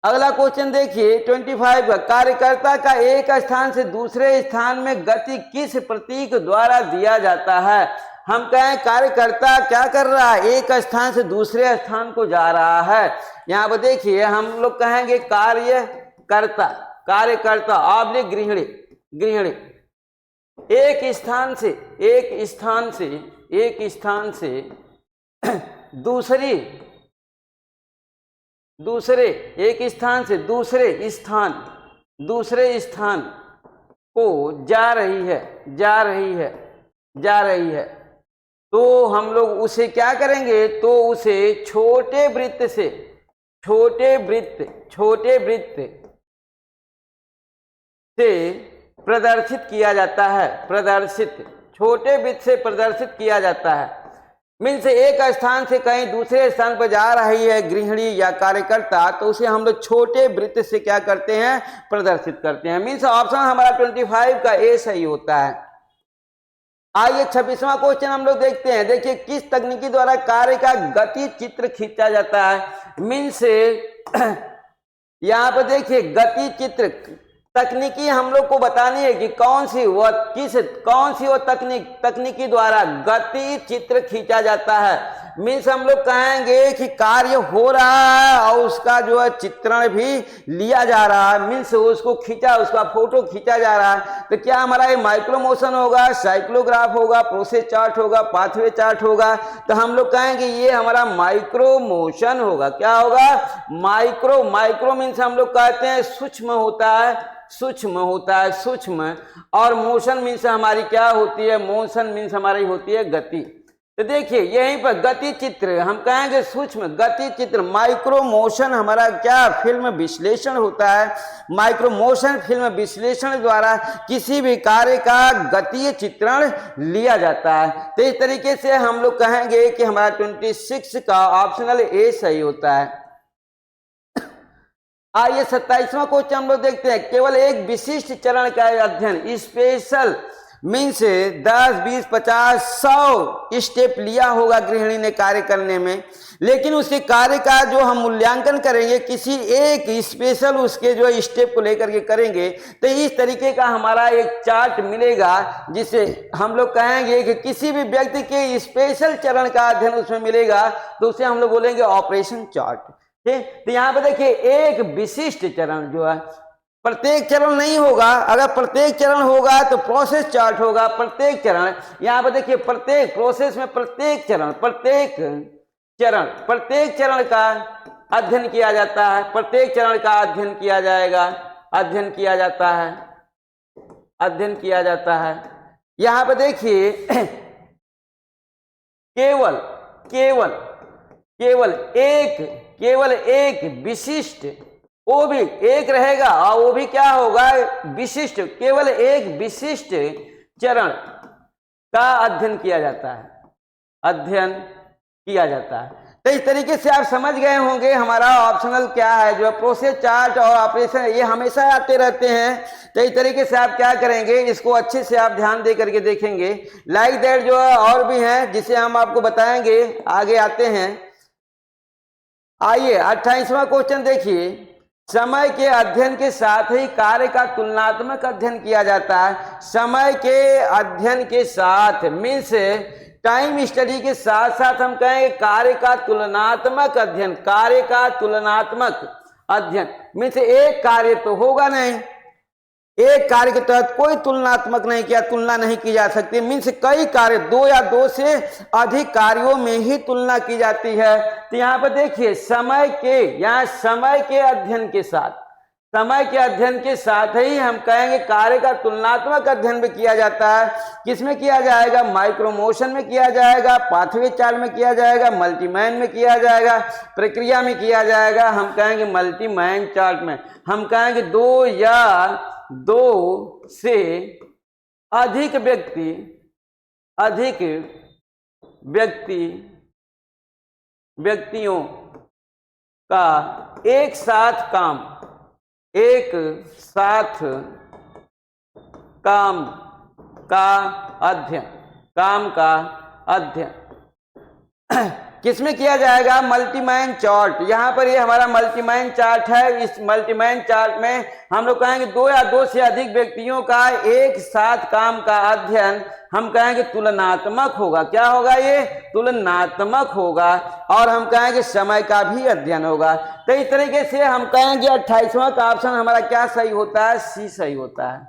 अगला क्वेश्चन देखिए 25 का, कार्यकर्ता का एक स्थान से दूसरे स्थान में गति किस प्रतीक द्वारा दिया जाता है। हम कहें कार्यकर्ता क्या कर रहा है, एक स्थान से दूसरे स्थान को जा रहा है। यहाँ पर देखिए हम लोग कहेंगे कार्यकर्ता ऑब्लिक गृहिणी, एक स्थान से दूसरे स्थान को जा रही है। तो हम लोग उसे क्या करेंगे, तो उसे छोटे वृत्त से प्रदर्शित किया जाता है। मीन्स एक स्थान से कहीं दूसरे स्थान पर जा रही है गृहिणी या कार्यकर्ता, तो उसे हम लोग छोटे वृत्त से क्या करते हैं, प्रदर्शित करते हैं। मीन्स ऑप्शन हमारा 25 का ए सही होता है। आइए 26वां क्वेश्चन हम लोग देखते हैं। देखिए किस तकनीकी द्वारा कार्य का गति चित्र खींचा जाता है। मीन्स यहाँ पर देखिए गति चित्र तकनीकी हम लोग को बतानी है कि कौन सी वो तकनीकी द्वारा गति चित्र खींचा जाता है। मीन्स हम लोग कहेंगे कि कार्य हो रहा है और उसका जो है चित्रण भी लिया जा रहा है। मीन्स उसको खींचा, उसका फोटो खींचा जा रहा है। तो क्या हमारा ये माइक्रो मोशन होगा, साइक्लोग्राफ होगा, प्रोसेस चार्ट होगा, पाथवे चार्ट होगा? तो हम लोग कहेंगे ये हमारा माइक्रो मोशन होगा। क्या होगा? माइक्रो मीन्स हम लोग कहते हैं सूक्ष्म होता है, सूक्ष्म। और मोशन मीन्स हमारी क्या होती है? मोशन मीन्स हमारी होती है गति। तो देखिए यहीं पर गति चित्र हम कहेंगे सूक्ष्म गति चित्र। माइक्रो मोशन हमारा क्या? फिल्म विश्लेषण होता है। माइक्रो मोशन फिल्म विश्लेषण द्वारा किसी भी कार्य का गतीय चित्रण लिया जाता है। तो इस तरीके से हम लोग कहेंगे कि हमारा 26 का ऑप्शनल ए सही होता है। आइए 27वां क्वेश्चन हम लोग देखते हैं। केवल एक विशिष्ट चरण का अध्ययन, स्पेशल मीन्स 10, 20, 50, 100 स्टेप लिया होगा गृहिणी ने कार्य करने में, लेकिन उसके कार्य का जो हम मूल्यांकन करेंगे किसी एक स्पेशल उसके जो स्टेप को लेकर के करेंगे। तो इस तरीके का हमारा एक चार्ट मिलेगा जिसे हम लोग कहेंगे कि किसी भी व्यक्ति के स्पेशल चरण का अध्ययन उसमें मिलेगा, तो उसे हम लोग बोलेंगे ऑपरेशन चार्ट। ठीक, तो यहाँ पे देखिए एक विशिष्ट चरण जो है, प्रत्येक चरण नहीं होगा। अगर प्रत्येक चरण होगा तो प्रोसेस चार्ट होगा। प्रत्येक चरण यहाँ पर देखिए, प्रत्येक प्रोसेस में प्रत्येक चरण का अध्ययन किया जाता है। प्रत्येक चरण का अध्ययन किया जाएगा, अध्ययन किया जाता है। यहाँ पर देखिए केवल एक विशिष्ट, वो भी एक रहेगा और वो भी क्या होगा? विशिष्ट। केवल एक विशिष्ट चरण का अध्ययन किया जाता है। तो इस तरीके से आप समझ गए होंगे हमारा ऑप्शनल क्या है। जो प्रोसेस चार्ट और ऑपरेशन ये हमेशा आते रहते हैं। तो इस तरीके से आप क्या करेंगे, इसको अच्छे से आप ध्यान दे करके देखेंगे। लाइक दैट जो है और भी हैं जिसे हम आपको बताएंगे। आगे आते हैं। आइए 28वां क्वेश्चन देखिए। समय के अध्ययन के साथ ही कार्य का तुलनात्मक अध्ययन किया जाता है। समय के अध्ययन के साथ मीन्स टाइम स्टडी के साथ साथ हम कहेंगे कार्य का तुलनात्मक अध्ययन मीन्स एक कार्य तो होगा नहीं, एक कार्य के तहत कोई तुलनात्मक नहीं किया, तुलना नहीं की जा सकती। मीन्स कई कार्य, 2 या 2 से अधिक कार्यों में ही तुलना की जाती है। तो यहाँ पर देखिए समय के अध्ययन के साथ ही हम कहेंगे कार्य का तुलनात्मक अध्ययन भी किया जाता है। किसमें किया जाएगा? माइक्रो मोशन में किया जाएगा, पाथवे चार्ट में किया जाएगा, मल्टीमैन में किया जाएगा, प्रक्रिया में किया जाएगा। हम कहेंगे मल्टीमैन चार्ट में। हम कहेंगे 2 या 2 से अधिक व्यक्तियों का एक साथ काम का अध्ययन किसमें किया जाएगा? मल्टीमैन चार्ट। यहाँ पर ये हमारा मल्टीमैन चार्ट है। इस मल्टीमैन चार्ट में हम लोग कहेंगे 2 या 2 से अधिक व्यक्तियों का एक साथ काम का अध्ययन हम कहेंगे तुलनात्मक होगा। क्या होगा? ये तुलनात्मक होगा। और हम कहेंगे समय का भी अध्ययन होगा। तो इस तरीके से हम कहेंगे 28वां का ऑप्शन हमारा क्या सही होता है? सी सही होता है।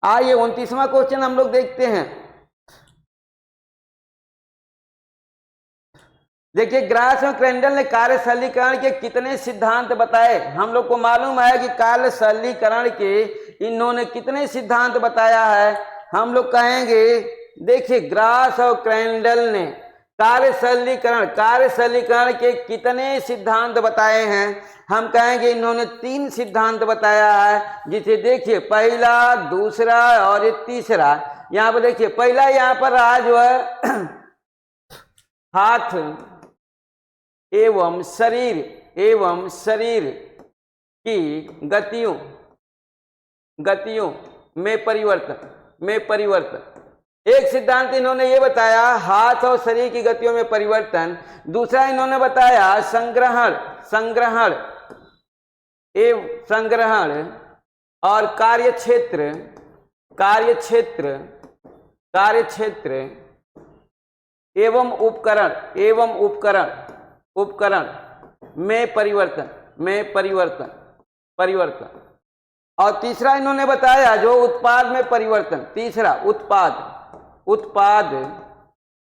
आइए 29वां क्वेश्चन हम लोग देखते हैं। देखिए ग्रास और क्रेंडल ने कार्य सरलीकरण के कितने सिद्धांत बताए? हम लोग को मालूम है कि कार्य सरलीकरण के इन्होंने कितने सिद्धांत बताया है। हम लोग कहेंगे देखिए ग्रास और क्रेंडल ने कार्य सरलीकरण के कितने सिद्धांत बताए हैं? हम कहेंगे इन्होंने 3 सिद्धांत बताया है। जिसे देखिए पहला, दूसरा और ये तीसरा। यहाँ पर देखिए पहला यहाँ पर रहा जो है हाथ एवं शरीर की गतियों में परिवर्तन। एक सिद्धांत इन्होंने ये बताया हाथ और शरीर की गतियों में परिवर्तन, दूसरा इन्होंने बताया संग्रहण संग्रहण एवं संग्रहण और कार्यक्षेत्र कार्यक्षेत्र कार्यक्षेत्र एवं उपकरण उपकरण में परिवर्तन परिवर्तन। और तीसरा इन्होंने बताया जो उत्पाद में परिवर्तन, तीसरा उत्पाद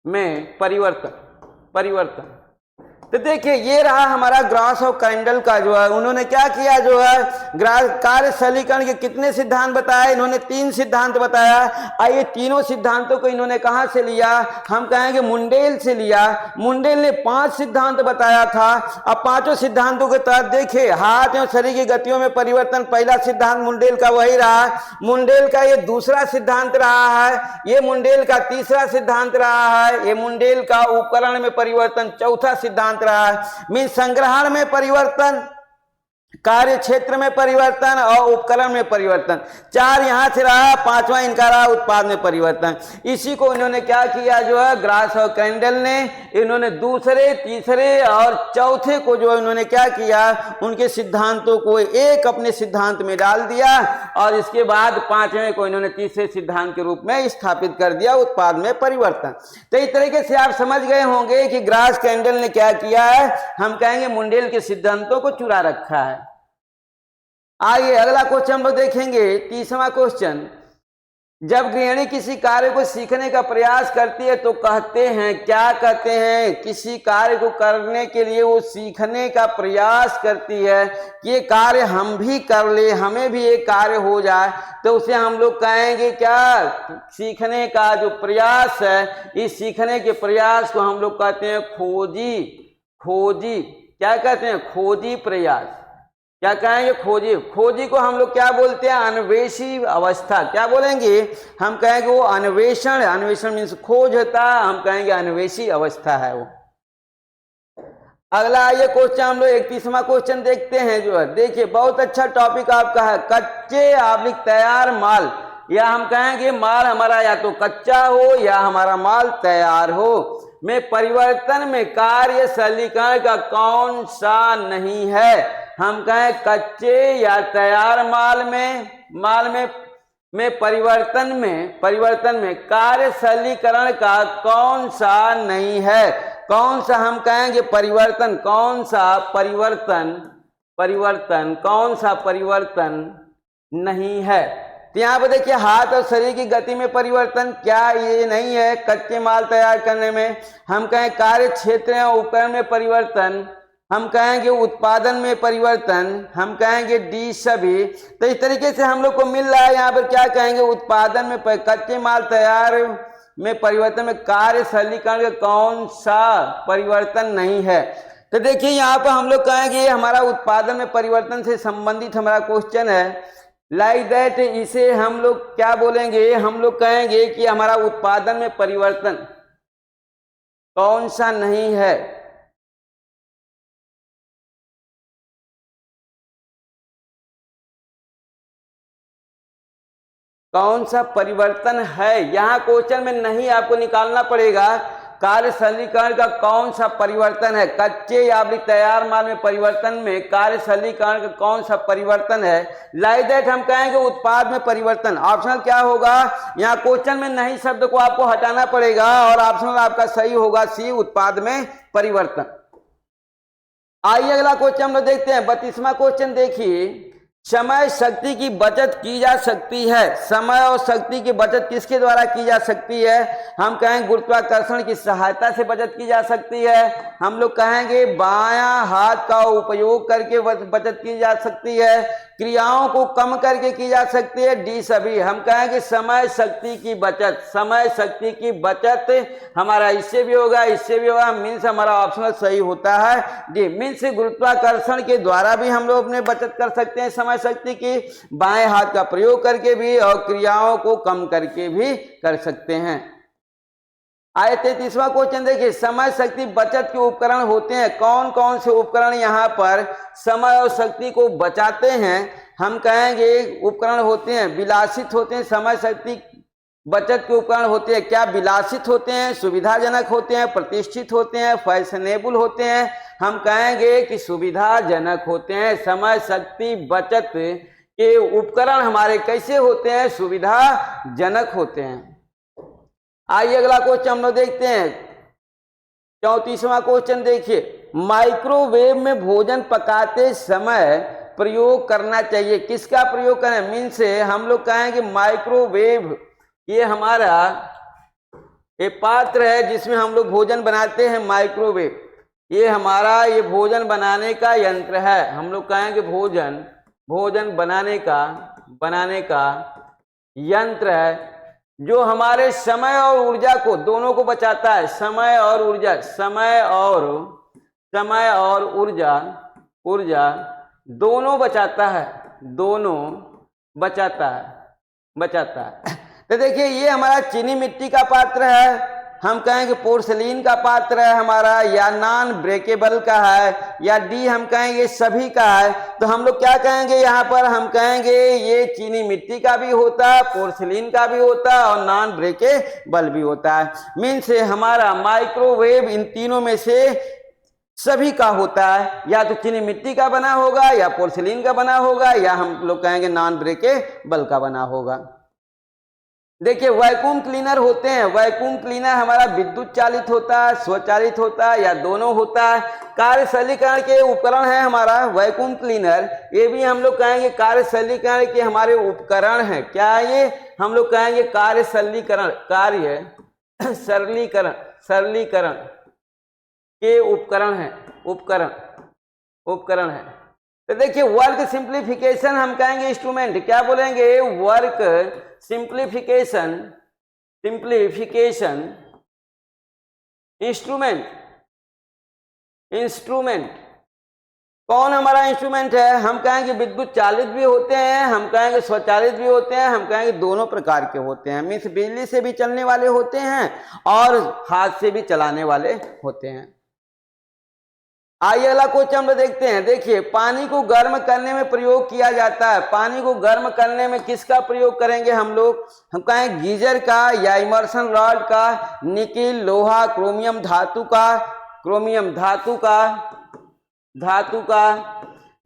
में परिवर्तन। तो देखिए ये रहा हमारा ग्रास और कैंडल का जो है, उन्होंने क्या किया जो है कार्य सरलीकरण के कितने सिद्धांत बताए, इन्होंने 3 सिद्धांत बताया। आइए तीनों सिद्धांतों को इन्होंने कहां से लिया, हम कहेंगे मुंडेल से लिया। मुंडेल ने 5 सिद्धांत बताया था। अब पांचों सिद्धांतों के तहत देखिए हाथ एवं शरीर की गतियों में परिवर्तन, पहला सिद्धांत मुंडेल का वही रहा, मुंडेल का ये दूसरा सिद्धांत रहा है, ये मुंडेल का तीसरा सिद्धांत रहा है, ये मुंडेल का उपकरण में परिवर्तन चौथा सिद्धांत रहा है। मीन संग्रहण में परिवर्तन, कार्य क्षेत्र में परिवर्तन और उपकरण में परिवर्तन, 4 यहां से रहा, 5वां इनका रहा उत्पाद में परिवर्तन। इसी को इन्होंने क्या किया जो है ग्रास और कैंडल ने, इन्होंने दूसरे तीसरे और चौथे को जो इन्होंने क्या किया, उनके सिद्धांतों को एक अपने सिद्धांत में डाल दिया और इसके बाद 5वें को इन्होंने तीसरे सिद्धांत के रूप में स्थापित कर दिया उत्पाद में परिवर्तन। तो इस तरीके से आप समझ गए होंगे कि ग्रास कैंडल ने क्या किया है, हम कहेंगे मुंडेल के सिद्धांतों को चुरा रखा है। आइए अगला क्वेश्चन हम लोग देखेंगे, 30वां क्वेश्चन। जब गृहिणी किसी कार्य को सीखने का प्रयास करती है तो कहते हैं, क्या कहते हैं, किसी कार्य को करने के लिए वो सीखने का प्रयास करती है कि ये कार्य हम भी कर ले, हमें भी ये कार्य हो जाए, तो उसे हम लोग कहेंगे क्या, सीखने का जो प्रयास है, इस सीखने के प्रयास को हम लोग कहते हैं खोजी क्या कहते हैं, खोजी प्रयास। क्या कहेंगे, खोजी को हम लोग क्या बोलते हैं, अन्वेषी अवस्था। क्या बोलेंगे, हम कहेंगे वो अन्वेषण मीन्स खोज होता है, हम कहेंगे अन्वेषी अवस्था है वो। अगला ये क्वेश्चन हम लोग 31वां क्वेश्चन देखते हैं जो है, देखिए बहुत अच्छा टॉपिक आपका है, कच्चे आब्लिक तैयार माल, या हम कहेंगे माल हमारा या तो कच्चा हो या हमारा माल तैयार हो, में परिवर्तन में कार्य सरलीकरण का कौन सा नहीं है। हम कहें कच्चे या तैयार माल में परिवर्तन में कार्य सरलीकरण का कौन सा नहीं है, कौन सा हम कहेंगे परिवर्तन, कौन सा परिवर्तन नहीं है। तो यहाँ पर देखिए हाथ और शरीर की गति में परिवर्तन, क्या ये नहीं है कच्चे माल तैयार करने में। हम कहें कार्य क्षेत्र और उपकरण में परिवर्तन, हम कहेंगे उत्पादन में परिवर्तन, हम कहेंगे डी सभी। तो इस तरीके से हम लोग को मिल रहा है यहाँ पर, क्या कहेंगे उत्पादन में कच्चे माल तैयार में परिवर्तन में कार्य सरलीकरण का कौन सा परिवर्तन नहीं है। तो देखिए यहाँ पर हम लोग कहेंगे हमारा उत्पादन में परिवर्तन से संबंधित हमारा क्वेश्चन है, लाइक दैट। इसे हम लोग क्या बोलेंगे, हम लोग कहेंगे कि हमारा उत्पादन में परिवर्तन कौन सा नहीं है, कौन सा परिवर्तन है। यहां क्वेश्चन में नहीं आपको निकालना पड़ेगा, कार्य सरलीकरण का कौन सा परिवर्तन है, कच्चे या तैयार माल में परिवर्तन में कार्य सरलीकरण का कौन सा परिवर्तन है। लाइक दैट हम कहेंगे उत्पाद में परिवर्तन। ऑप्शनल क्या होगा, यहाँ क्वेश्चन में नहीं शब्द को आपको हटाना पड़ेगा और ऑप्शनल आपका सही होगा सी, उत्पाद में परिवर्तन। आइए अगला क्वेश्चन हम लोग देखते हैं, 32वां क्वेश्चन देखिए, समय शक्ति की बचत की जा सकती है। समय और शक्ति की बचत किसके द्वारा की जा सकती है, हम कहेंगे गुरुत्वाकर्षण की सहायता से बचत की जा सकती है। हम लोग कहेंगे बायां हाथ का उपयोग करके बचत की जा सकती है, क्रियाओं को कम करके की जा सकती है, डी सभी। हम कहेंगे समय शक्ति की बचत, समय शक्ति की बचत हमारा इससे भी होगा, इससे भी होगा, मीन्स हमारा ऑप्शनल सही होता है डी। मीन्स गुरुत्वाकर्षण के द्वारा भी हम लोग अपने बचत कर सकते हैं समय शक्ति की, बाएं हाथ का प्रयोग करके भी और क्रियाओं को कम करके भी कर सकते हैं। आइए 33वां क्वेश्चन देखिए, समय शक्ति बचत के उपकरण होते हैं, कौन कौन से उपकरण यहाँ पर समय और शक्ति को बचाते हैं। हम कहेंगे उपकरण होते हैं, विलासित होते हैं, समय शक्ति बचत के उपकरण होते हैं क्या विलासित होते हैं, सुविधाजनक होते हैं, प्रतिष्ठित होते हैं, फैशनेबल होते हैं? हम कहेंगे कि सुविधाजनक होते हैं। समय शक्ति बचत के उपकरण हमारे कैसे होते हैं? सुविधाजनक होते हैं। आइए अगला क्वेश्चन हम लोग देखते हैं। 34वां क्वेश्चन देखिए, माइक्रोवेव में भोजन पकाते समय प्रयोग करना चाहिए, किसका प्रयोग करें? मीन से हम लोग कहेंगे माइक्रोवेव ये हमारा एक पात्र है जिसमें हम लोग भोजन बनाते हैं। माइक्रोवेव ये हमारा ये भोजन बनाने का यंत्र है। हम लोग कहेंगे भोजन बनाने का यंत्र है जो हमारे समय और ऊर्जा को दोनों को बचाता है। समय और ऊर्जा दोनों बचाता है। तो देखिए ये हमारा चीनी मिट्टी का पात्र है, हम कहेंगे पोर्सलीन का पात्र है हमारा, या नॉन ब्रेकेबल का है, या डी हम कहेंगे सभी का है। तो हम लोग क्या कहेंगे यहाँ पर? हम कहेंगे ये चीनी मिट्टी का भी होता है, पोर्सलीन का भी होता है और नॉन ब्रेकेबल भी होता है। मीन से हमारा माइक्रोवेव इन तीनों में से सभी का होता है, या तो चीनी मिट्टी का बना होगा, या पोर्सलीन का बना होगा, या हम लोग कहेंगे नॉन ब्रेकेबल का बना होगा। देखिए वैक्यूम क्लीनर होते हैं। वैक्यूम क्लीनर हमारा विद्युत चालित होता है, स्वचालित होता है, या दोनों होता है। कार्यशैलीकरण के उपकरण है हमारा वैक्यूम क्लीनर, ये भी हम लोग कहेंगे कार्यशैलीकरण के हमारे उपकरण हैं। क्या है ये? हम लोग कहेंगे कार्यशैलीकरण सरलीकरण के उपकरण है। तो देखिए वर्क सिंप्लीफिकेशन हम कहेंगे इंस्ट्रूमेंट। क्या बोलेंगे? Work simplification instrument. कौन हमारा इंस्ट्रूमेंट है? हम कहेंगे विद्युत चालित भी होते हैं, हम कहेंगे स्वचालित भी होते हैं, हम कहेंगे दोनों प्रकार के होते हैं। मीन्स बिजली से भी चलने वाले होते हैं और हाथ से भी चलाने वाले होते हैं। आइए अगला क्वेश्चन हम देखते हैं। देखिए पानी को गर्म करने में प्रयोग किया जाता है। पानी को गर्म करने में किसका प्रयोग करेंगे हम लोग? हम कहें गीजर का, या इमर्शन रॉड का, निकिल, लोहा, क्रोमियम धातु का,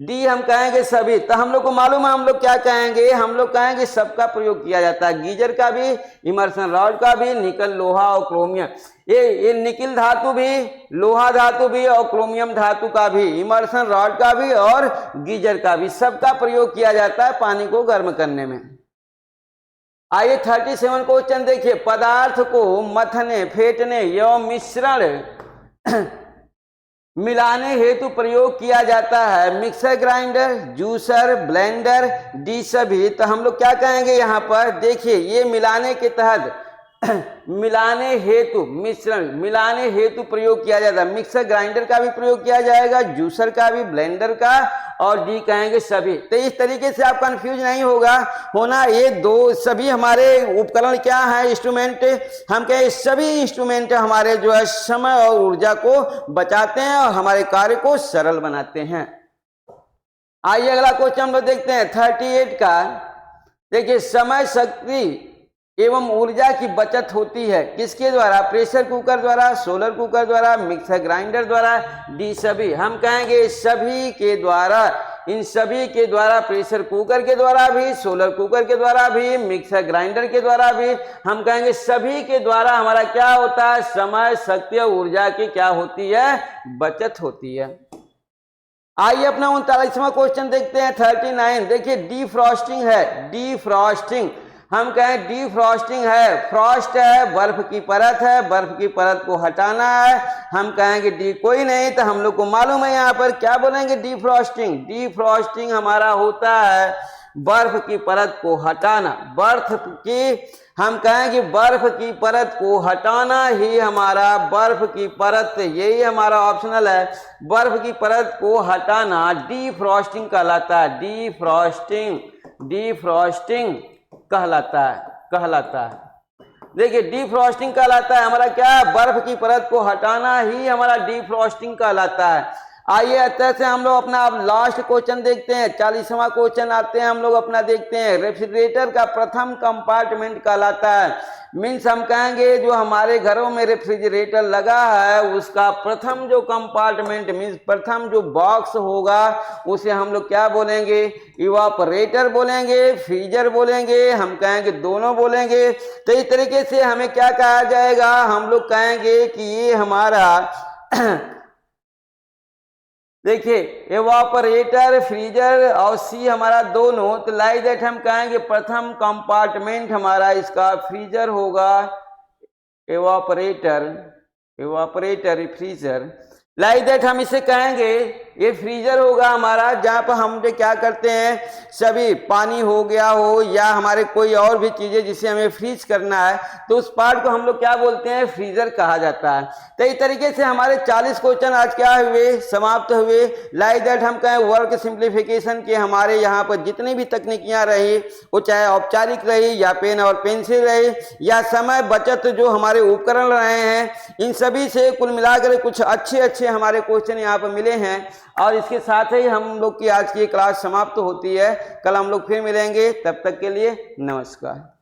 डी हम कहेंगे सभी। तो हम लोग को मालूम है हम लोग क्या कहेंगे? हम लोग कहेंगे सबका प्रयोग किया जाता है, गीजर का भी, इमर्शन रॉड का भी, निकल, लोहा और क्रोमियम। ये निकिल धातु भी, लोहा धातु भी और क्रोमियम धातु का भी, इमर्शन रॉड का भी और गीजर का भी, सबका प्रयोग किया जाता है पानी को गर्म करने में। आइए 37 क्वेश्चन देखिए, पदार्थ को मथने, फेंटने एवं मिश्रण मिलाने हेतु प्रयोग किया जाता है। Mixer grinder, juicer, blender, D सभी। तो हम लोग क्या कहेंगे यहाँ पर? देखिए ये मिलाने के तहत मिलाने हेतु प्रयोग किया जाता है। मिक्सर ग्राइंडर का भी प्रयोग किया जाएगा, जूसर का भी, ब्लेंडर का, और डी कहेंगे सभी। तो इस तरीके से आप कंफ्यूज नहीं होना। ये दो सभी हमारे उपकरण क्या है? इंस्ट्रूमेंट। हम कहें सभी इंस्ट्रूमेंट हमारे जो है समय और ऊर्जा को बचाते हैं और हमारे कार्य को सरल बनाते हैं। आइए अगला क्वेश्चन हम लोग देखते हैं 38 का। देखिए समय, शक्ति एवं ऊर्जा की बचत होती है किसके द्वारा? प्रेशर कुकर द्वारा, सोलर कुकर द्वारा, मिक्सर ग्राइंडर द्वारा, डी सभी। हम कहेंगे सभी के द्वारा, इन सभी के द्वारा, प्रेशर कुकर के द्वारा भी, सोलर कुकर के द्वारा भी, मिक्सर ग्राइंडर के द्वारा भी। हम कहेंगे सभी के द्वारा हमारा क्या होता है? समय, शक्ति और ऊर्जा की क्या होती है? बचत होती है। आइए अपना 39वां क्वेश्चन देखते हैं 39। देखिए डीफ्रॉस्टिंग है। डीफ्रॉस्टिंग हम कहें डीफ्रॉस्टिंग है, फ्रॉस्ट है, बर्फ की परत है, बर्फ की परत को हटाना है। हम कहेंगे डी कोई नहीं, तो हम लोग को मालूम है यहाँ पर क्या बोलेंगे? डीफ्रॉस्टिंग। डीफ्रॉस्टिंग हमारा होता है बर्फ की परत को हटाना। हम कहेंगे बर्फ की परत को हटाना ही हमारा, बर्फ की परत, यही हमारा ऑप्शनल है, बर्फ की परत को हटाना डीफ्रॉस्टिंग कहलाता है। डीफ्रॉस्टिंग कहलाता है। देखिए डीफ्रॉस्टिंग कहलाता है हमारा क्या? बर्फ की परत को हटाना ही हमारा डीफ्रॉस्टिंग कहलाता है। आइए अतः से हम लोग अपना अब लास्ट क्वेश्चन देखते हैं। 40वां क्वेश्चन आते हैं हम लोग अपना देखते हैं। रेफ्रिजरेटर का प्रथम कंपार्टमेंट कहलाता है। मीन्स हम कहेंगे जो हमारे घरों में रेफ्रिजरेटर लगा है उसका प्रथम जो कंपार्टमेंट मीन्स प्रथम जो बॉक्स होगा उसे हम लोग क्या बोलेंगे? इवापोरेटर बोलेंगे, फ्रीजर बोलेंगे, हम कहेंगे दोनों बोलेंगे। तो इस तरीके से हमें क्या कहा जाएगा? हम लोग कहेंगे कि ये हमारा देखिए एवापोरेटर, फ्रीजर और सी हमारा दोनों, तो लाइक दैट हम कहेंगे प्रथम कंपार्टमेंट हमारा इसका फ्रीजर होगा। Evaporator, evaporator, freezer, like that हम इसे कहेंगे ये फ्रीजर होगा हमारा, जहाँ पर हम क्या करते हैं सभी पानी हो गया हो या हमारे कोई और भी चीजें जिसे हमें फ्रीज करना है तो उस पार्ट को हम लोग क्या बोलते हैं? फ्रीजर कहा जाता है। तो इस तरीके से हमारे 40 क्वेश्चन आज क्या हुए? समाप्त हुए। लाइक दैट हम कहें वर्क सिंप्लीफिकेशन के हमारे यहाँ पर जितनी भी तकनीकियां रही वो चाहे औपचारिक रही या पेन और पेंसिल रही या समय बचत जो हमारे उपकरण रहे हैं, इन सभी से कुल मिलाकर कुछ अच्छे हमारे क्वेश्चन यहाँ पर मिले हैं। और इसके साथ ही हम लोग की आज की क्लास समाप्त होती है। कल हम लोग फिर मिलेंगे, तब तक के लिए नमस्कार।